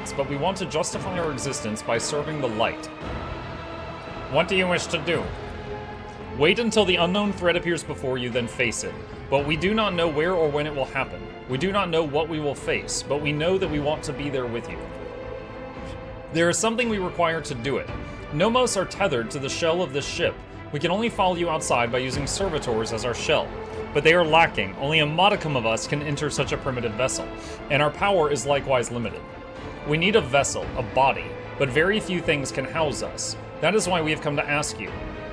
existence, but we want to justify our existence by serving the light. What do you wish to do? Wait until the unknown threat appears before you, then face it. But we do not know where or when it will happen. We do not know what we will face, but we know that we want to be there with you. There is something we require to do it. Nomos are tethered to the shell of this ship. We can only follow you outside by using servitors as our shell. But they are lacking. Only a modicum of us can enter such a primitive vessel, and our power is likewise limited. We need a vessel, a body, but very few things can house us. That is why we have come to ask you.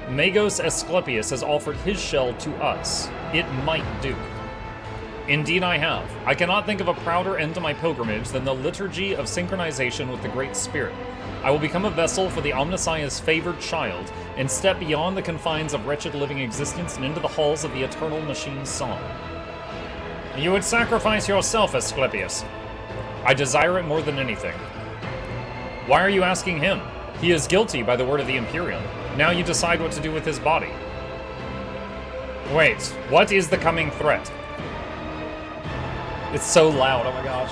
Magos Asclepius has offered his shell to us. It might do. Indeed I have. I cannot think of a prouder end to my pilgrimage than the liturgy of synchronization with the Great Spirit. I will become a vessel for the Omnissiah's favored child, and step beyond the confines of wretched living existence and into the halls of the eternal machine's song. You would sacrifice yourself, Asclepius. I desire it more than anything. Why are you asking him? He is guilty by the word of the Imperium. Now you decide what to do with his body. Wait, what is the coming threat? It's so loud, oh my gosh.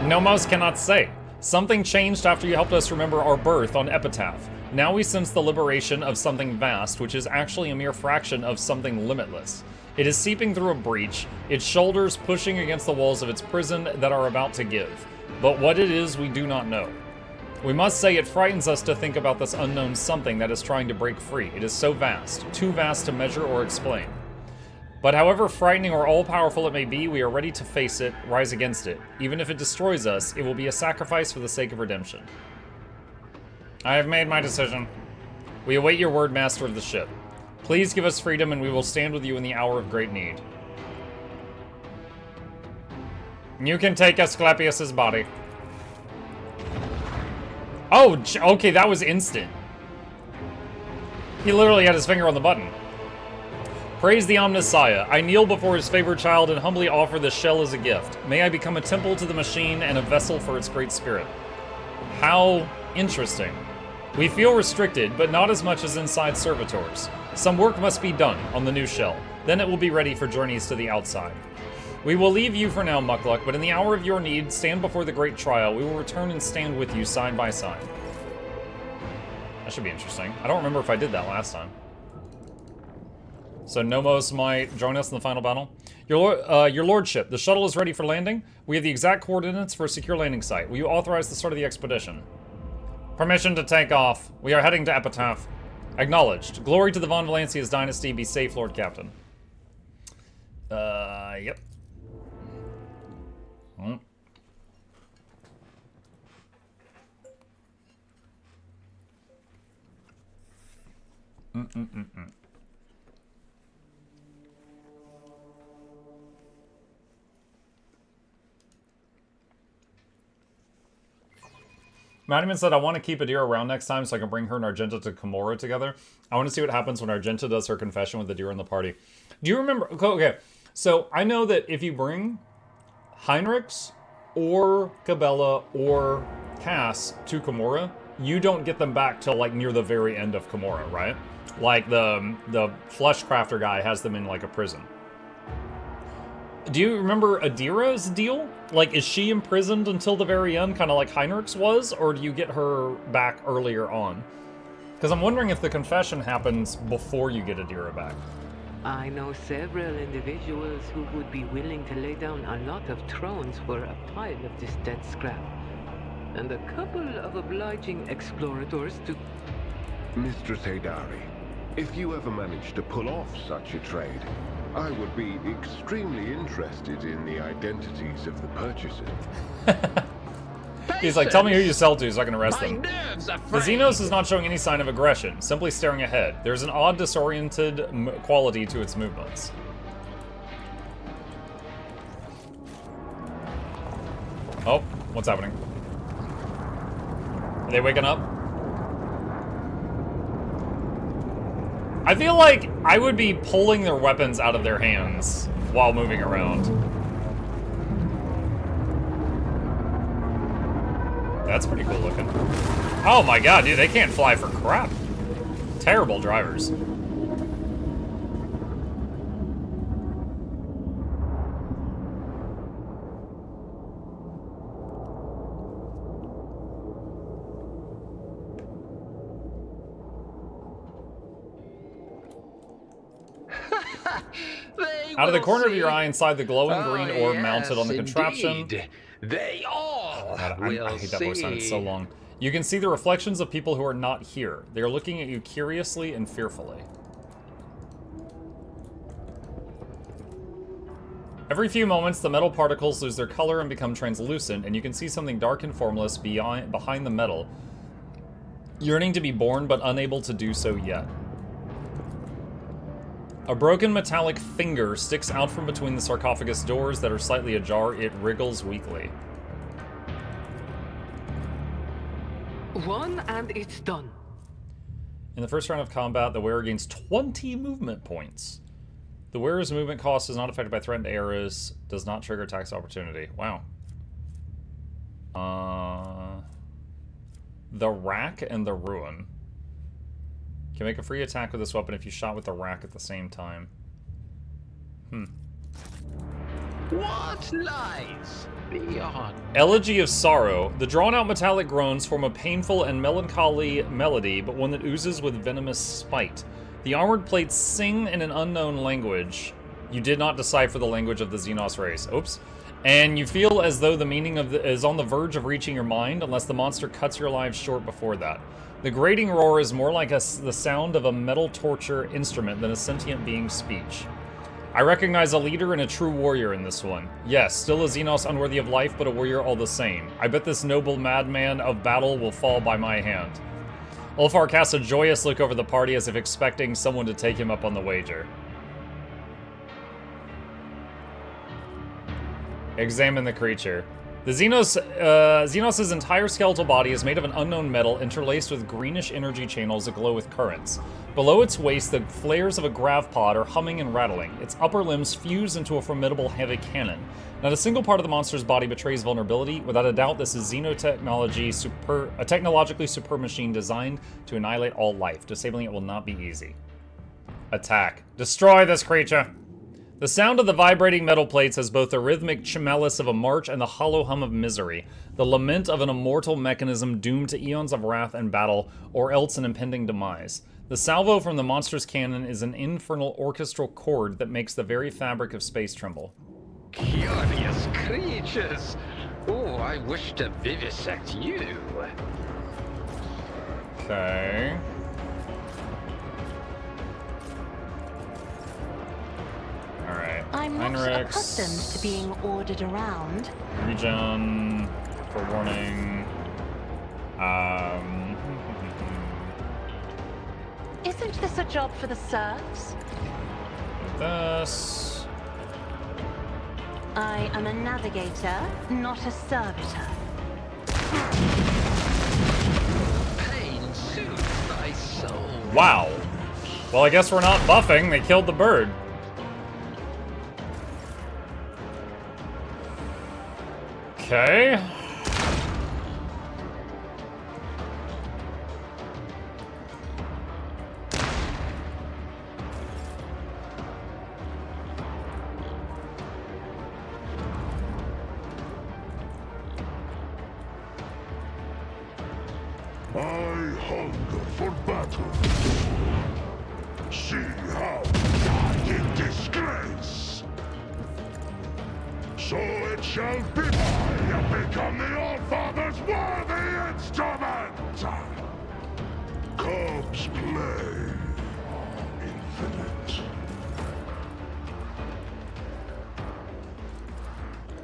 Nomos cannot say. Something changed after you helped us remember our birth on Epitaph. Now we sense the liberation of something vast, which is actually a mere fraction of something limitless. It is seeping through a breach, its shoulders pushing against the walls of its prison that are about to give. But what it is, we do not know. We must say it frightens us to think about this unknown something that is trying to break free. It is so vast, too vast to measure or explain. But however frightening or all-powerful it may be, we are ready to face it, rise against it. Even if it destroys us, it will be a sacrifice for the sake of redemption. I have made my decision. We await your word, master of the ship. Please give us freedom and we will stand with you in the hour of great need. You can take Asclepius's body. Oh, okay, that was instant. He literally had his finger on the button. Praise the Omnissiah. I kneel before his favored child and humbly offer this shell as a gift. May I become a temple to the machine and a vessel for its great spirit. How interesting. We feel restricted, but not as much as inside servitors. Some work must be done on the new shell. Then it will be ready for journeys to the outside. We will leave you for now, Mukluk, but in the hour of your need, stand before the great trial. We will return and stand with you side by side. That should be interesting. I don't remember if I did that last time. So Nomos might join us in the final battle. Your lordship, the shuttle is ready for landing. We have the exact coordinates for a secure landing site. Will you authorize the start of the expedition? Permission to take off. We are heading to Epitaph. Acknowledged. Glory to the Von Valancia's dynasty. Be safe, Lord Captain. Yep. Madiman said, I want to keep Adira around next time so I can bring her and Argenta to Komorra together. I want to see what happens when Argenta does her confession with Adira in the party. Do you remember? Okay, so I know that if you bring Heinrichs or Cabela or Cass to Komorra, you don't get them back till like near the very end of Komorra, right? Like the flesh crafter guy has them in like a prison. Do you remember Adira's deal? Like, is she imprisoned until the very end, kind of like Heinrichs was, or do you get her back earlier on? Because I'm wondering if the confession happens before you get Adira back. I know several individuals who would be willing to lay down a lot of thrones for a pile of this dead scrap. And a couple of obliging explorators to... Mistress Haydari, if you ever manage to pull off such a trade, I would be extremely interested in the identities of the purchasers. He's like, tell me who you sell to so I can arrest them. The Xenos is not showing any sign of aggression, simply staring ahead. There's an odd, disoriented quality to its movements. Oh, what's happening? Are they waking up? I feel like I would be pulling their weapons out of their hands while moving around. That's pretty cool looking. Oh my god, dude, they can't fly for crap. Terrible drivers. Out of the will corner of your see. eye inside the glowing green Oh, orb mounted on the yes, contraption. indeed. They all will I hate that voice line, it's so see. long. You can see the reflections of people who are not here. They are looking at you curiously and fearfully. Every few moments, the metal particles lose their color and become translucent, and you can see something dark and formless behind the metal, yearning to be born but unable to do so yet. A broken metallic finger sticks out from between the sarcophagus doors that are slightly ajar. It wriggles weakly. One and it's done. In the first round of combat, the wearer gains 20 movement points. The wearer's movement cost is not affected by threatened areas, does not trigger attacks opportunity. Wow. The Rack and the Ruin. Can make a free attack with this weapon if you shot with the Rack at the same time. What lies beyond? Elegy of Sorrow. The drawn-out metallic groans form a painful and melancholy melody, but one that oozes with venomous spite. The armored plates sing in an unknown language. You did not decipher the language of the Xenos race. Oops. And you feel as though the meaning of is on the verge of reaching your mind, unless the monster cuts your lives short before that. The grating roar is more like the sound of a metal torture instrument than a sentient being's speech. I recognize a leader and a true warrior in this one. Yes, still a Xenos unworthy of life, but a warrior all the same. I bet this noble madman of battle will fall by my hand. Ulfar casts a joyous look over the party as if expecting someone to take him up on the wager. Examine the creature. The Xenos' entire skeletal body is made of an unknown metal interlaced with greenish energy channels that glow with currents. Below its waist, the flares of a grav pod are humming and rattling. Its upper limbs fuse into a formidable heavy cannon. Not a single part of the monster's body betrays vulnerability. Without a doubt, this is xenotechnology, a technologically superb machine designed to annihilate all life. Disabling it will not be easy. Attack. Destroy this creature! The sound of the vibrating metal plates has both the rhythmic tremulous of a march and the hollow hum of misery, the lament of an immortal mechanism doomed to eons of wrath and battle, or else an impending demise. The salvo from the monster's cannon is an infernal orchestral chord that makes the very fabric of space tremble. Curious creatures. Oh, I wish to vivisect you. Okay. Alright. I'm not Heinrichs. accustomed to being ordered around. Regen. For warning. Isn't this a job for the serfs? This. I am a navigator, not a servitor. Pain soothes thy soul. Wow. Well, I guess we're not buffing. They killed the bird. Okay. I hunger for battle. See how I in disgrace. So it shall be. I have become the All-Father's worthy instrument. Cubs play infinite.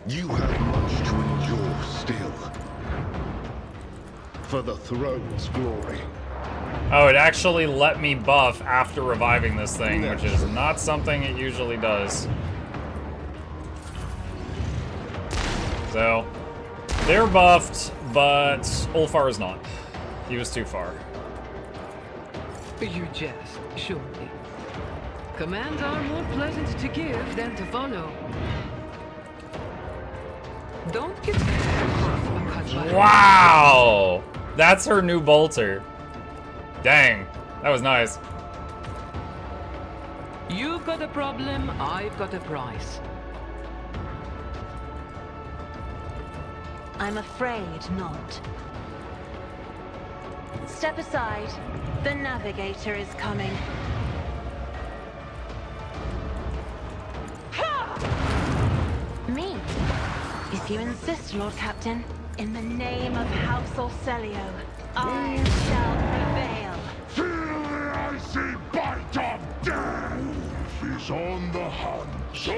You have much to endure still. For the throne's glory. Oh, it actually let me buff after reviving this thing, which is not something it usually does. So, they're buffed, but Ulfar is not. He was too far. You jest, surely. Commands are more pleasant to give than to follow. Don't get across because Wow! That's her new bolter. Dang, that was nice. You've got a problem, I've got a price. I'm afraid not. Step aside. The navigator is coming. If you insist, Lord Captain, in the name of House Orcelio, I shall prevail. Feel the icy bite of death! He's on the hunt, so I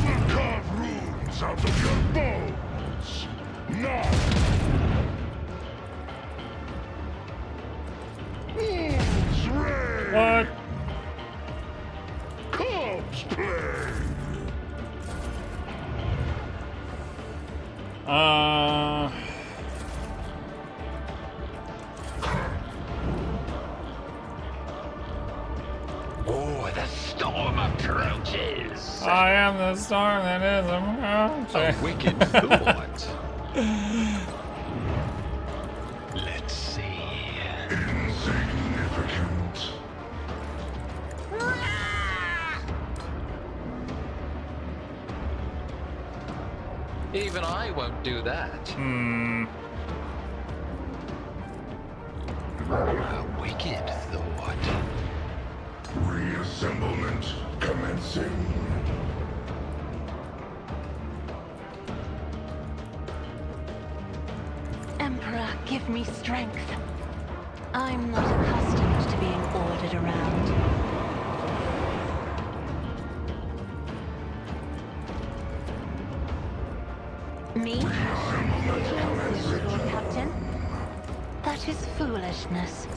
will carve runes out of your bones! Now! Wolves reign! What? Cubs play! Oh, the storm approaches. I am the storm that is A approaching. wicked thought. Let's see. Insignificant. Even I won't do that. Hmm. A wicked thought. Reassemblement commencing. Emperor, give me strength. I'm not accustomed to being ordered around. Me? Lord Captain? That is foolishness.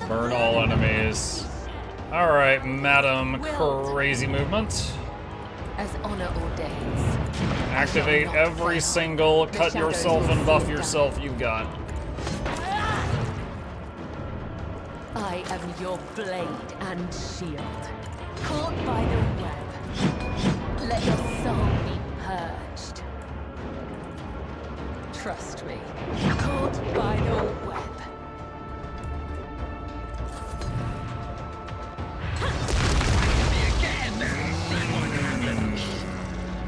Burn all enemies. Alright, Madam Crazy Movement. As honor ordains. Activate every single cut yourself and buff yourself you've got. I am your blade and shield. Caught by the web. Let your soul be purged. Trust me. Caught by the web.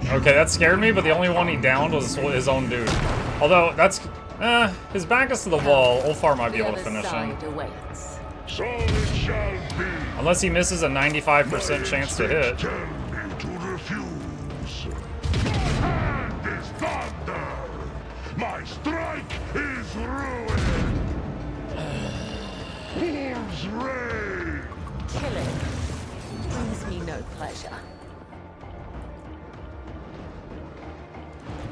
Okay, that scared me, but the only one he downed was his own dude. Although, that's... his back is to the wall. Ulfar might be able to finish him. Awaits. So it shall be. Unless he misses a 95% chance to hit. Tell me to refuse. My hand is thunder. My strike is ruin. Wolves reign. Killing brings me no pleasure.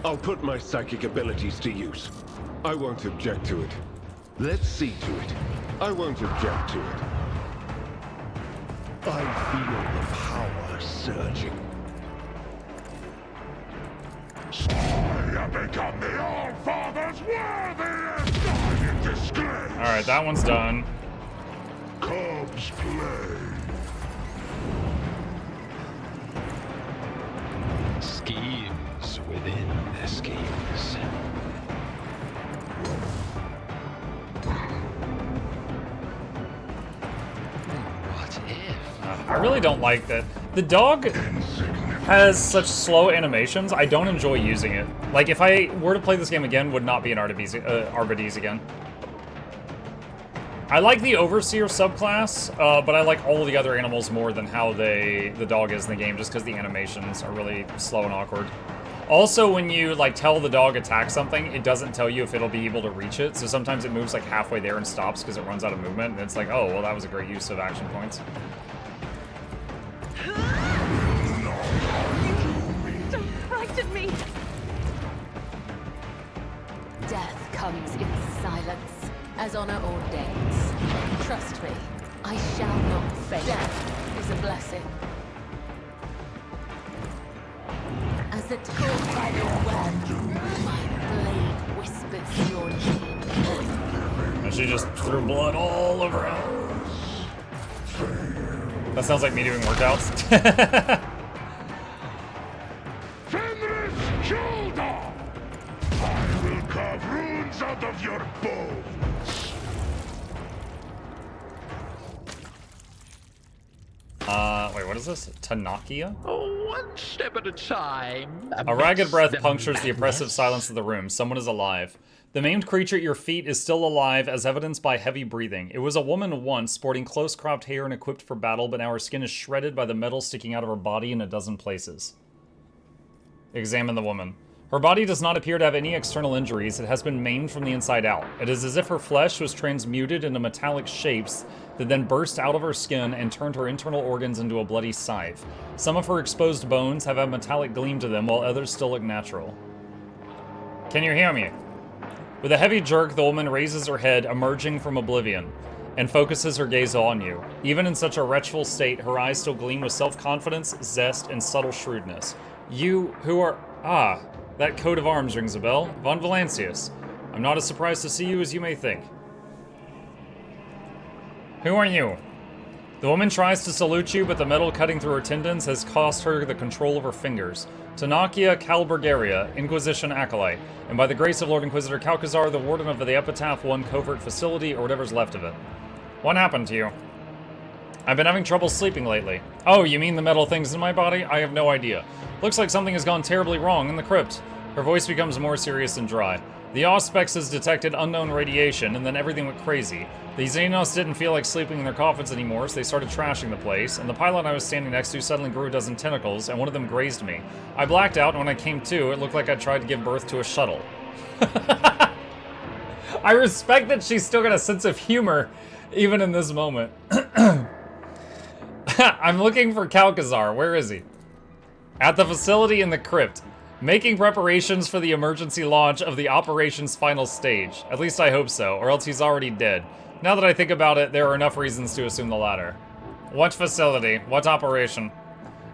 I'll put my psychic abilities to use. I won't object to it. Let's see to it. I won't object to it. I feel the power surging. I have become the All-Father's worthiest die in disgrace. Alright, that one's done. Cubs play. Schemes within the schemes. What if? I really don't like that. The dog has such slow animations, I don't enjoy using it. Like, if I were to play this game again, would not be an Arbides again. I like the Overseer subclass, but I like all the other animals more than how the dog is in the game, just because the animations are really slow and awkward. Also, when you like tell the dog attack something, it doesn't tell you if it'll be able to reach it, so sometimes it moves like halfway there and stops because it runs out of movement, and it's like, oh, well, that was a great use of action points. Don't frighten me! Death comes in silence, as honor ordains. Trust me, I shall not fail. Death is a blessing. As it caught by the web, my blade whispers your name. And she just threw blood all over him. That sounds like me doing workouts. Fenris shoulder! I will carve runes out of your bones. Wait, what is this? Tanakia? Oh, one step at a time. A ragged breath Amidst punctures the oppressive madness. silence of the room. Someone is alive. The maimed creature at your feet is still alive, as evidenced by heavy breathing. It was a woman once, sporting close-cropped hair and equipped for battle, but now her skin is shredded by the metal sticking out of her body in a dozen places. Examine the woman. Her body does not appear to have any external injuries. It has been maimed from the inside out. It is as if her flesh was transmuted into metallic shapes that then burst out of her skin and turned her internal organs into a bloody scythe. Some of her exposed bones have a metallic gleam to them, while others still look natural. Can you hear me? With a heavy jerk, the woman raises her head, emerging from oblivion, and focuses her gaze on you. Even in such a wretchful state, her eyes still gleam with self-confidence, zest, and subtle shrewdness. You, who are... Ah, that coat of arms rings a bell. Von Valancius. I'm not as surprised to see you as you may think. Who are you? The woman tries to salute you, but the metal cutting through her tendons has cost her the control of her fingers. Tanakia Calburgaria, Inquisition Acolyte, and by the grace of Lord Inquisitor Calcazar, the Warden of the Epitaph One covert facility, or whatever's left of it. What happened to you? I've been having trouble sleeping lately. Oh, you mean the metal things in my body? I have no idea. Looks like something has gone terribly wrong in the crypt. Her voice becomes more serious and dry. The Auspex has detected unknown radiation, and then everything went crazy. The Xenos didn't feel like sleeping in their coffins anymore, so they started trashing the place, and the pylon I was standing next to suddenly grew a dozen tentacles, and one of them grazed me. I blacked out, and when I came to, it looked like I tried to give birth to a shuttle. I respect that she's still got a sense of humor, even in this moment. I'm looking for Calcazar. Where is he? At the facility in the crypt. Making preparations for the emergency launch of the operation's final stage. At least I hope so, or else he's already dead. Now that I think about it, there are enough reasons to assume the latter. What facility? What operation?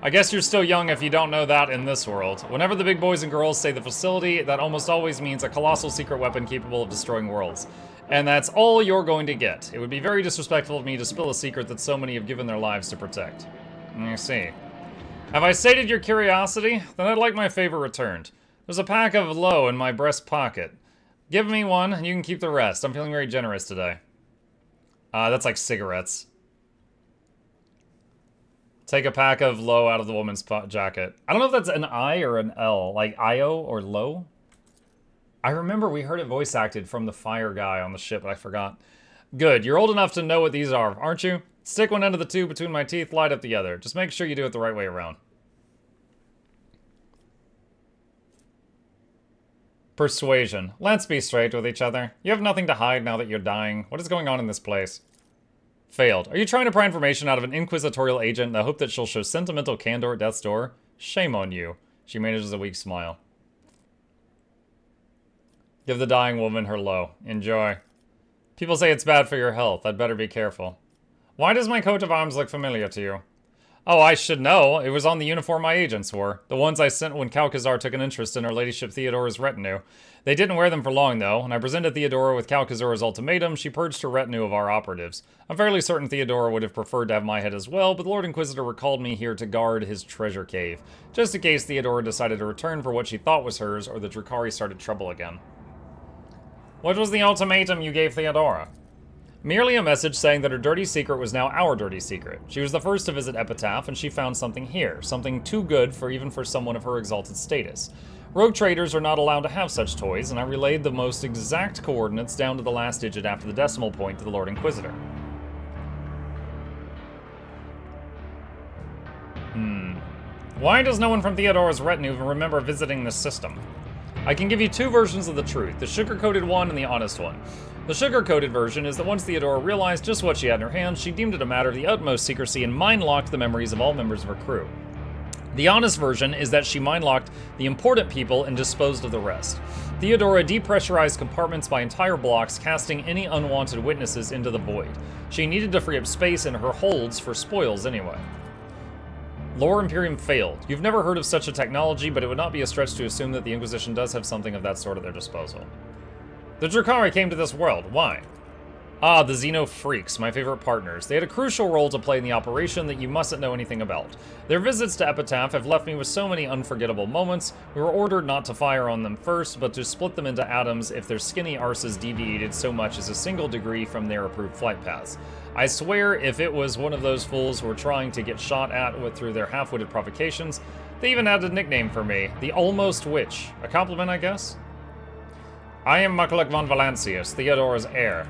I guess you're still young if you don't know that in this world. Whenever the big boys and girls say the facility, that almost always means a colossal secret weapon capable of destroying worlds. And that's all you're going to get. It would be very disrespectful of me to spill a secret that so many have given their lives to protect. I see. Have I sated your curiosity? Then I'd like my favor returned. There's a pack of low in my breast pocket. Give me one, and you can keep the rest. I'm feeling very generous today. That's like cigarettes. Take a pack of low out of the woman's jacket. I don't know if that's an I or an L, like IO or low. I remember we heard it voice acted from the fire guy on the ship, but I forgot. Good, you're old enough to know what these are, aren't you? Stick one end of the tube between my teeth, light up the other. Just make sure you do it the right way around. Persuasion. Let's be straight with each other. You have nothing to hide now that you're dying. What is going on in this place? Failed. Are you trying to pry information out of an inquisitorial agent in the hope that she'll show sentimental candor at death's door? Shame on you. She manages a weak smile. Give the dying woman her low. Enjoy. People say it's bad for your health. I'd better be careful. Why does my coat of arms look familiar to you? Oh, I should know. It was on the uniform my agents wore. The ones I sent when Calcazar took an interest in Her Ladyship Theodora's retinue. They didn't wear them for long, though. When I presented Theodora with Calcazar's ultimatum, she purged her retinue of our operatives. I'm fairly certain Theodora would have preferred to have my head as well, but the Lord Inquisitor recalled me here to guard his treasure cave, just in case Theodora decided to return for what she thought was hers, or the Drukhari started trouble again. What was the ultimatum you gave Theodora? Merely a message saying that her dirty secret was now our dirty secret. She was the first to visit Epitaph, and she found something here, something too good for even for someone of her exalted status. Rogue traders are not allowed to have such toys, and I relayed the most exact coordinates down to the last digit after the decimal point to the Lord Inquisitor. Why does no one from Theodora's retinue even remember visiting this system? I can give you two versions of the truth, the sugar-coated one and the honest one. The sugar-coated version is that once Theodora realized just what she had in her hands, she deemed it a matter of the utmost secrecy and mind-locked the memories of all members of her crew. The honest version is that she mind-locked the important people and disposed of the rest. Theodora depressurized compartments by entire blocks, casting any unwanted witnesses into the void. She needed to free up space in her holds for spoils anyway. Lore Imperium failed. You've never heard of such a technology, but it would not be a stretch to assume that the Inquisition does have something of that sort at their disposal. The Drukhari came to this world. Why? Ah, the Xeno Freaks, my favorite partners. They had a crucial role to play in the operation that you mustn't know anything about. Their visits to Epitaph have left me with so many unforgettable moments. We were ordered not to fire on them first, but to split them into atoms if their skinny arses deviated so much as a single degree from their approved flight paths. I swear, if it was one of those fools who were trying to get shot at through their half-witted provocations, they even had a nickname for me, the Almost Witch. A compliment, I guess? I am Mukluk von Valancius, Theodora's heir.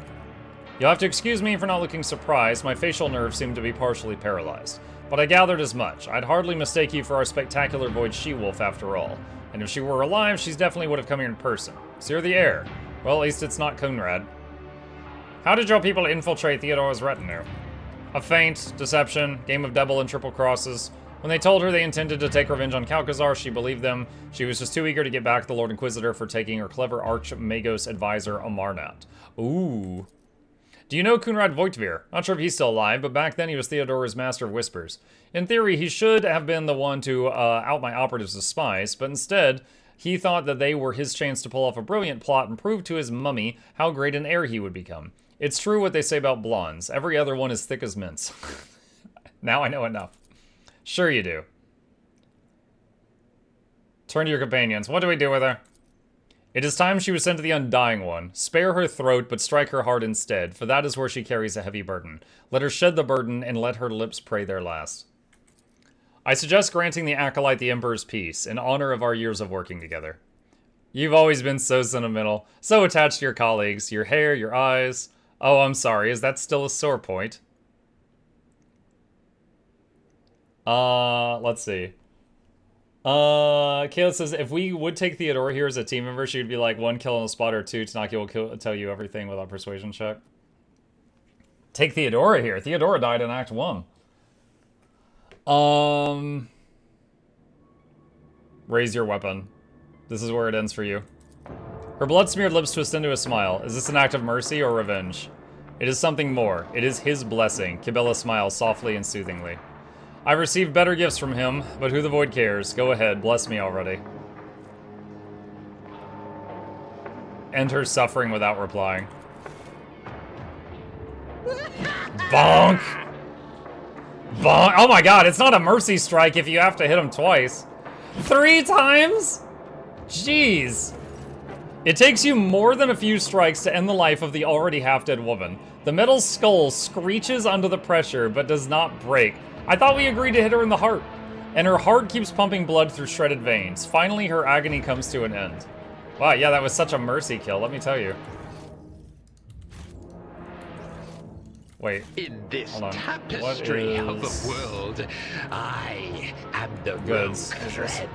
You'll have to excuse me for not looking surprised. My facial nerves seem to be partially paralyzed. But I gathered as much. I'd hardly mistake you for our spectacular void she-wolf after all. And if she were alive, she definitely would have come here in person. So you're the heir. Well, at least it's not Conrad. How did your people infiltrate Theodora's retinue? A feint, deception, game of double and triple crosses. When they told her they intended to take revenge on Kalkazar, she believed them. She was just too eager to get back at the Lord Inquisitor for taking her clever Archmagos advisor, Amarnat. Ooh. Do you know Conrad Voigtvir? Not sure if he's still alive, but back then he was Theodora's Master of Whispers. In theory, he should have been the one to out my operatives as spies, but instead, he thought that they were his chance to pull off a brilliant plot and prove to his mummy how great an heir he would become. It's true what they say about blondes. Every other one is thick as mints. Now I know enough. Sure you do. Turn to your companions. What do we do with her? It is time she was sent to the Undying One. Spare her throat, but strike her heart instead, for that is where she carries a heavy burden. Let her shed the burden, and let her lips pray their last. I suggest granting the Acolyte the Emperor's peace, in honor of our years of working together. You've always been so sentimental, so attached to your colleagues, your hair, your eyes. Oh, I'm sorry, is that still a sore point? Let's see. Kayla says, if we would take Theodora here as a team member, she would be like 1 kill on the spot or 2. Tanaki will tell you everything without persuasion check. Take Theodora here. Theodora died in Act 1. Raise your weapon. This is where it ends for you. Her blood-smeared lips twist into a smile. Is this an act of mercy or revenge? It is something more. It is his blessing. Kibella smiles softly and soothingly. I've received better gifts from him, but who the void cares? Go ahead, bless me already. End her suffering without replying. Bonk! Bonk! Oh my god, it's not a mercy strike if you have to hit him twice. 3 times? Jeez. It takes you more than a few strikes to end the life of the already half-dead woman. The metal skull screeches under the pressure, but does not break. I thought we agreed to hit her in the heart. And her heart keeps pumping blood through shredded veins. Finally, her agony comes to an end. Wow, yeah, that was such a mercy kill, let me tell you. Wait. In this hold on. tapestry of the world, I am the goods? rogue thread.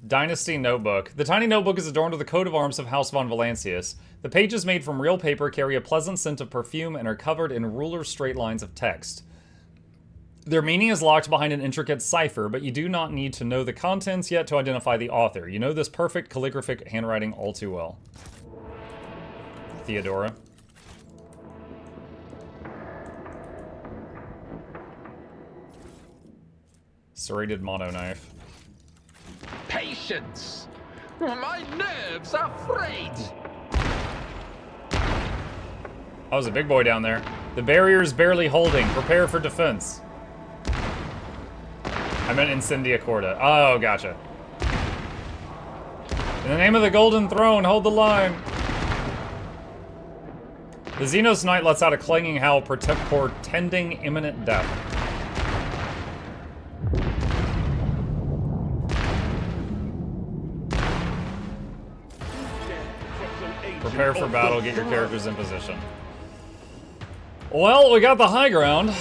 Dynasty Notebook. The tiny notebook is adorned with the coat of arms of House von Valancius. The pages made from real paper carry a pleasant scent of perfume and are covered in ruler straight lines of text. Their meaning is locked behind an intricate cipher, but you do not need to know the contents yet to identify the author. You know this perfect calligraphic handwriting all too well. Theodora. Serrated mono knife. Patience! My nerves are frayed! Oh, there's a big boy down there. The barrier's barely holding. Prepare for defense. I meant Incendia Corda. Oh, gotcha. In the name of the Golden Throne, hold the line. The Xenos Knight lets out a clanging howl portending imminent death. Prepare for battle, get your characters in position. Well, we got the high ground.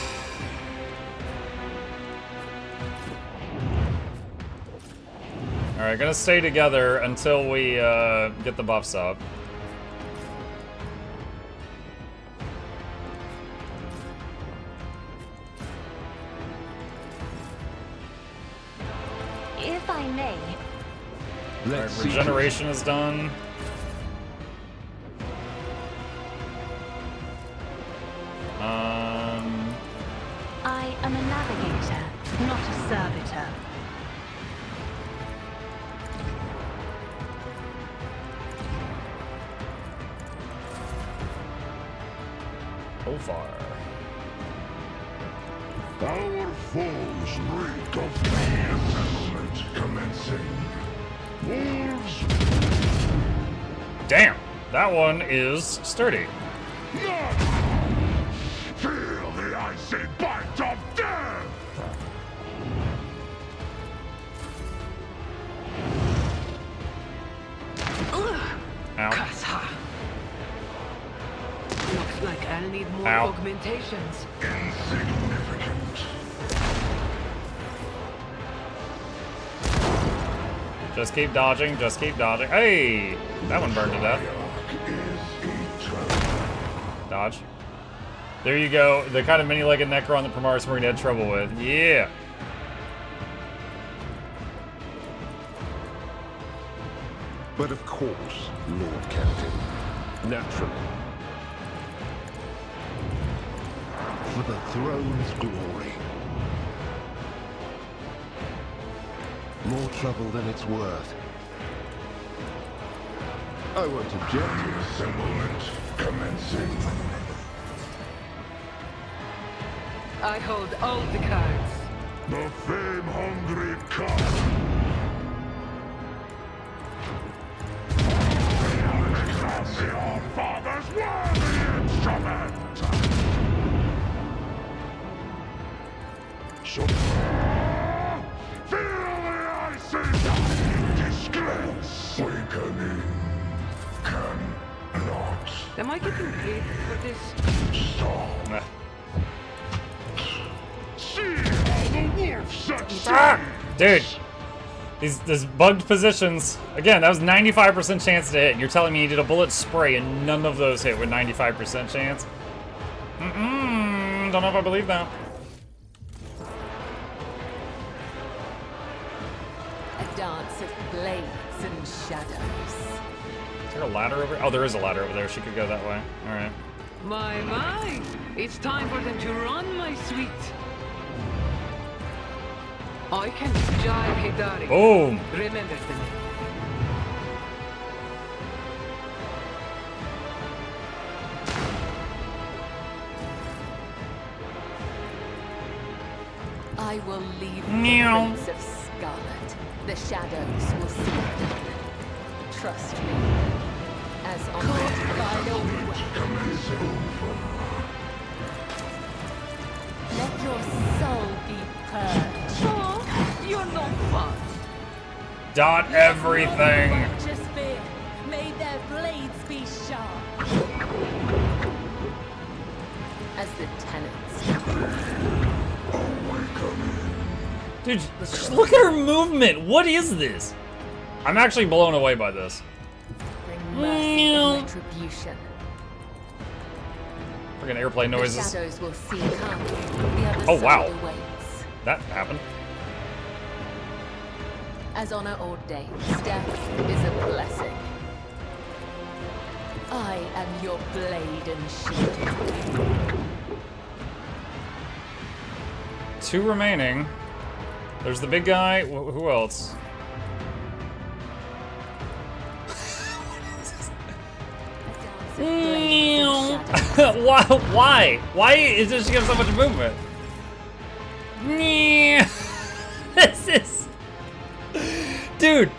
Alright, gonna stay together until we get the buffs up. If I may. Alright, regeneration is done. I am a navigator, not a servitor. Far. Our foes reek of resettlement commencing. Wolves. Damn, that one is sturdy. Feel the icy bite of death! Ow. augmentations. Insignificant. Just keep dodging, just keep dodging. Hey! That one burned to death. Is eternal. Dodge. There you go. The kind of mini-legged Necron that Primaris Marine had trouble with. Yeah! But of course, Lord Captain. Naturally. For the throne's glory. More trouble than it's worth. I won't object. Reassemblement commencing. I hold all the cards. The fame-hungry come. Your father's worthy instrument! So, feel the icy disgrace. Awakening cannot Am I getting paid for this? stop. Nah. See how the wolf succeeds! Ah! Dude! These bugged positions. Again, that was 95% chance to hit. You're telling me you did a bullet spray and none of those hit with 95% chance? Don't know if I believe that. A dance of blades and shadows. Is there a ladder over? Oh, there is a ladder over there. She could go that way. All right. My. It's time for them to run, my sweet. I can Jai Hidari. Boom! Remember the name. I will leave Meow. the Prince of Scarlet. The shadows will see it done. Trust me. As on my final way. Let your soul be purged. Oh, you're no fun. Dot everything. Righteous fear. May their blades be sharp. As the tenants. Dude, just look at her movement. What is this? I'm actually blown away by this. Bring mercy and retribution. Freaking airplane The noises. shadows will see come. The other Oh, side wow. awaits. That happened. As honor ordains, death is a blessing. I am your blade and shield. 2 remaining. There's the big guy. Who else? Dance of blades and shadows. Why? Why does she have so much movement? This is... Dude,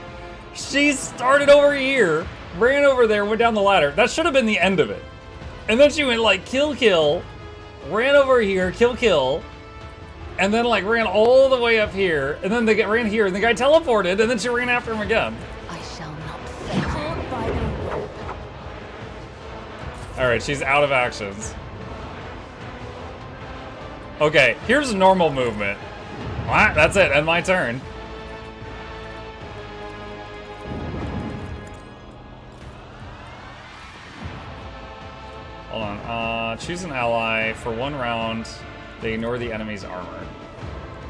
she started over here, ran over there, went down the ladder. That should have been the end of it. And then she went like kill, ran over here, kill, and then like ran all the way up here, and then they ran here, and the guy teleported, and then she ran after him again. I shall not fail. Caught by the web. All right, she's out of actions. Okay, here's normal movement. What? That's it, and my turn. Hold on, choose an ally. For 1 round, they ignore the enemy's armor.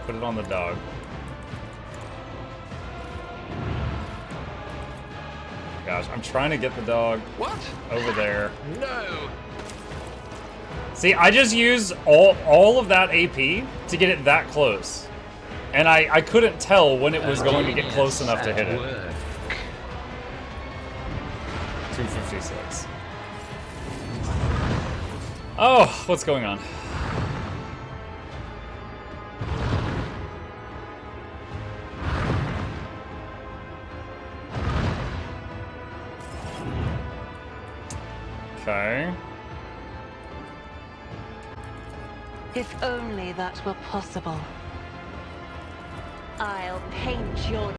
Put it on the dog. Gosh, I'm trying to get the dog What? over there. No. See, I just used all of that AP to get it that close. And I couldn't tell when it was going to get close enough to hit it. 256. Oh, what's going on? Okay. If only that were possible. I'll paint your